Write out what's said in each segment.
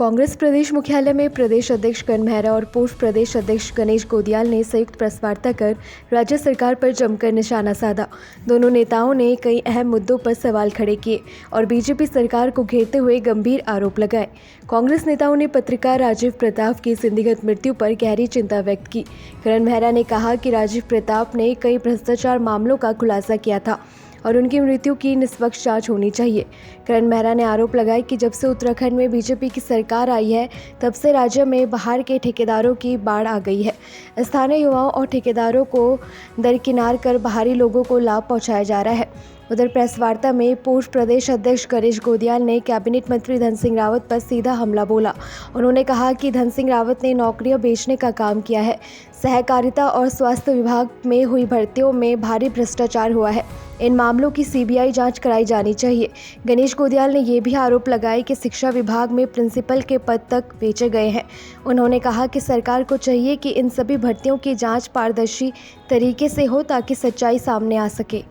कांग्रेस प्रदेश मुख्यालय में प्रदेश अध्यक्ष करण मेहरा और पूर्व प्रदेश अध्यक्ष गणेश गोदियाल ने संयुक्त प्रेस वार्ता कर राज्य सरकार पर जमकर निशाना साधा। दोनों नेताओं ने कई अहम मुद्दों पर सवाल खड़े किए और बीजेपी सरकार को घेरते हुए गंभीर आरोप लगाए। कांग्रेस नेताओं ने पत्रकार राजीव प्रताप की सिंधिगत मृत्यु पर गहरी चिंता व्यक्त की। करण मेहरा ने कहा कि राजीव प्रताप ने कई भ्रष्टाचार मामलों का खुलासा किया था और उनकी मृत्यु की निष्पक्ष जांच होनी चाहिए। करण मेहरा ने आरोप लगाया कि जब से उत्तराखंड में बीजेपी की सरकार आई है तब से राज्य में बाहर के ठेकेदारों की बाढ़ आ गई है। स्थानीय युवाओं और ठेकेदारों को दरकिनार कर बाहरी लोगों को लाभ पहुंचाया जा रहा है। उधर प्रेस वार्ता में पूर्व प्रदेश अध्यक्ष गणेश गोदियाल ने कैबिनेट मंत्री धन सिंह रावत पर सीधा हमला बोला। उन्होंने कहा कि धन सिंह रावत ने नौकरियां बेचने का काम किया है। सहकारिता और स्वास्थ्य विभाग में हुई भर्तियों में भारी भ्रष्टाचार हुआ है। इन मामलों की सीबीआई जांच कराई जानी चाहिए। गणेश गोदियाल ने यह भी आरोप लगाया कि शिक्षा विभाग में प्रिंसिपल के पद तक बेचे गए हैं। उन्होंने कहा कि सरकार को चाहिए कि इन सभी भर्तियों की जांच पारदर्शी तरीके से हो ताकि सच्चाई सामने आ सके।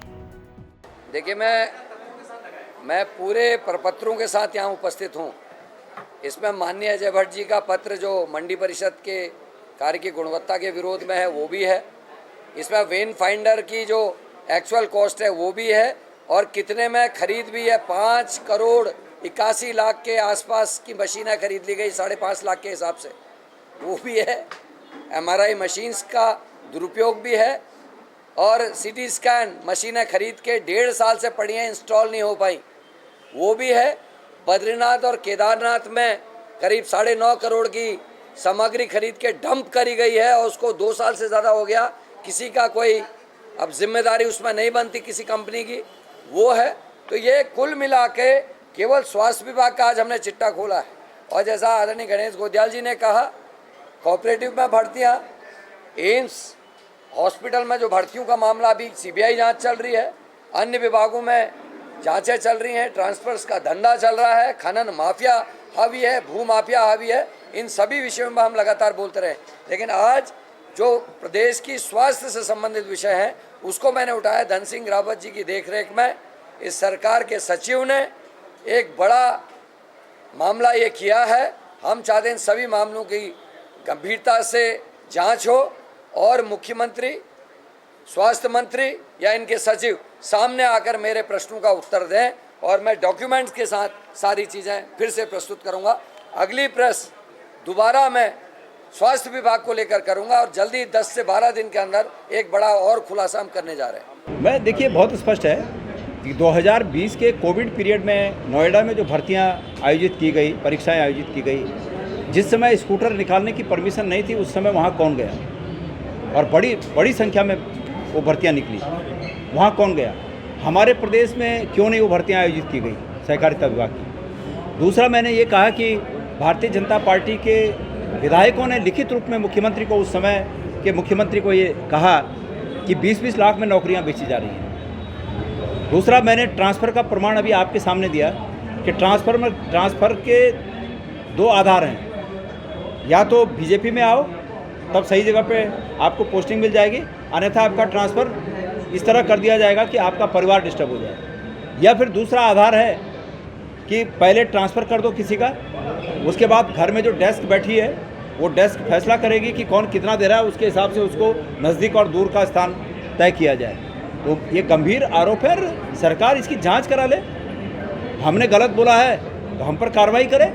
देखिए, मैं पूरे प्रपत्रों के साथ यहाँ उपस्थित हूँ। इसमें माननीय अजय भट्ट जी का पत्र जो मंडी परिषद के कार्य की गुणवत्ता के विरोध में है वो भी है। इसमें वेन फाइंडर की जो एक्चुअल कॉस्ट है वो भी है और कितने में खरीद भी है। 5,81,00,000 के आसपास की मशीनें खरीद ली गई 5.5 लाख के हिसाब से, वो भी है। MRI मशीन्स का दुरुपयोग भी है और CT स्कैन मशीनें खरीद के 1.5 साल से पड़ी हैं, इंस्टॉल नहीं हो पाई, वो भी है। बद्रीनाथ और केदारनाथ में करीब 9.5 करोड़ की सामग्री खरीद के डंप करी गई है और उसको 2 साल से ज़्यादा हो गया, किसी का कोई अब जिम्मेदारी उसमें नहीं बनती किसी कंपनी की, वो है। तो ये कुल मिला के केवल स्वास्थ्य विभाग का आज हमने चिट्टा खोला है। और जैसा आदरणीय गणेश गोदियाल जी ने कहा, कोऑपरेटिव में भर्तियाँ, एम्स हॉस्पिटल में जो भर्तियों का मामला अभी CBI जांच चल रही है, अन्य विभागों में जांचें चल रही हैं, ट्रांसफर्स का धंधा चल रहा है, खनन माफिया हावी है, भू माफिया हावी है। इन सभी विषयों में हम लगातार बोलते रहे, लेकिन आज जो प्रदेश की स्वास्थ्य से संबंधित विषय हैं उसको मैंने उठाया। धन सिंह रावत जी की देखरेख में इस सरकार के सचिव ने एक बड़ा मामला ये किया है। हम चाहते हैं सभी मामलों की गंभीरता से जांच हो और मुख्यमंत्री, स्वास्थ्य मंत्री या इनके सचिव सामने आकर मेरे प्रश्नों का उत्तर दें और मैं डॉक्यूमेंट्स के साथ सारी चीज़ें फिर से प्रस्तुत करूंगा। अगली प्रेस दोबारा मैं स्वास्थ्य विभाग को लेकर करूंगा और जल्दी 10 से 12 दिन के अंदर एक बड़ा और खुलासा हम करने जा रहे हैं। मैं देखिए बहुत स्पष्ट है कि 2020 के कोविड पीरियड में नोएडा में जो भर्तियां आयोजित की गई, परीक्षाएं आयोजित की गई, जिस समय स्कूटर निकालने की परमिशन नहीं थी उस समय वहाँ कौन गया? और बड़ी संख्या में वो भर्तियाँ निकली, वहाँ कौन गया? हमारे प्रदेश में क्यों नहीं वो भर्तियाँ आयोजित की गई सहकारिता विभाग की? दूसरा, मैंने ये कहा कि भारतीय जनता पार्टी के विधायकों ने लिखित रूप में मुख्यमंत्री को, उस समय के मुख्यमंत्री को ये कहा कि 20-20 लाख में नौकरियां बेची जा रही हैं। दूसरा, मैंने ट्रांसफ़र का प्रमाण अभी आपके सामने दिया कि ट्रांसफ़र के 2 आधार हैं। या तो बीजेपी में आओ तब सही जगह पे आपको पोस्टिंग मिल जाएगी, अन्यथा आपका ट्रांसफ़र इस तरह कर दिया जाएगा कि आपका परिवार डिस्टर्ब हो जाए। या फिर दूसरा आधार है कि पहले ट्रांसफ़र कर दो किसी का, उसके बाद घर में जो डेस्क बैठी है वो डेस्क फैसला करेगी कि कौन कितना दे रहा है, उसके हिसाब से उसको नज़दीक और दूर का स्थान तय किया जाए। तो ये गंभीर आरोप है, सरकार इसकी जांच करा ले। हमने गलत बोला है तो हम पर कार्रवाई करे,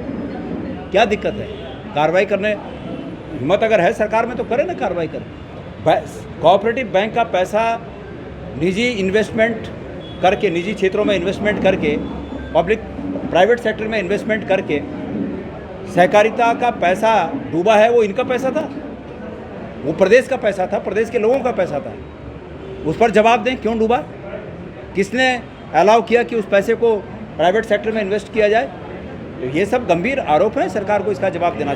क्या दिक्कत है? कार्रवाई करने हिम्मत अगर है सरकार में तो करे ना, कार्रवाई करे। कोऑपरेटिव बैंक का पैसा निजी इन्वेस्टमेंट करके, निजी क्षेत्रों में इन्वेस्टमेंट करके, प्राइवेट सेक्टर में इन्वेस्टमेंट करके सहकारिता का पैसा डूबा है। वो इनका पैसा था, वो प्रदेश का पैसा था, प्रदेश के लोगों का पैसा था। उस पर जवाब दें, क्यों डूबा? किसने अलाउ किया कि उस पैसे को प्राइवेट सेक्टर में इन्वेस्ट किया जाए? तो ये सब गंभीर आरोप हैं, सरकार को इसका जवाब देना